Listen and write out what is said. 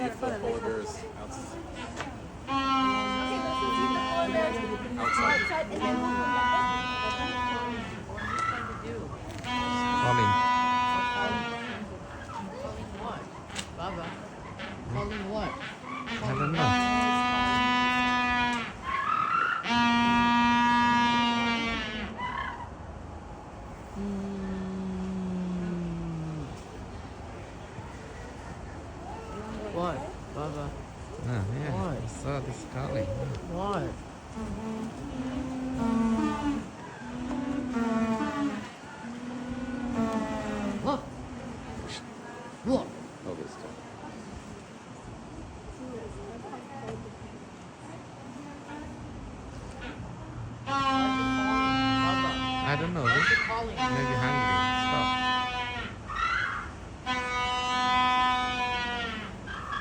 see if the border is outside. Outside. Calling. Calling what? Baba. Calling what? I don't know. What? Baba. Ah, yeah. Why? I saw this calling. What? Look. Look. Oh, this time. Baba. I don't know. Why is it calling? Maybe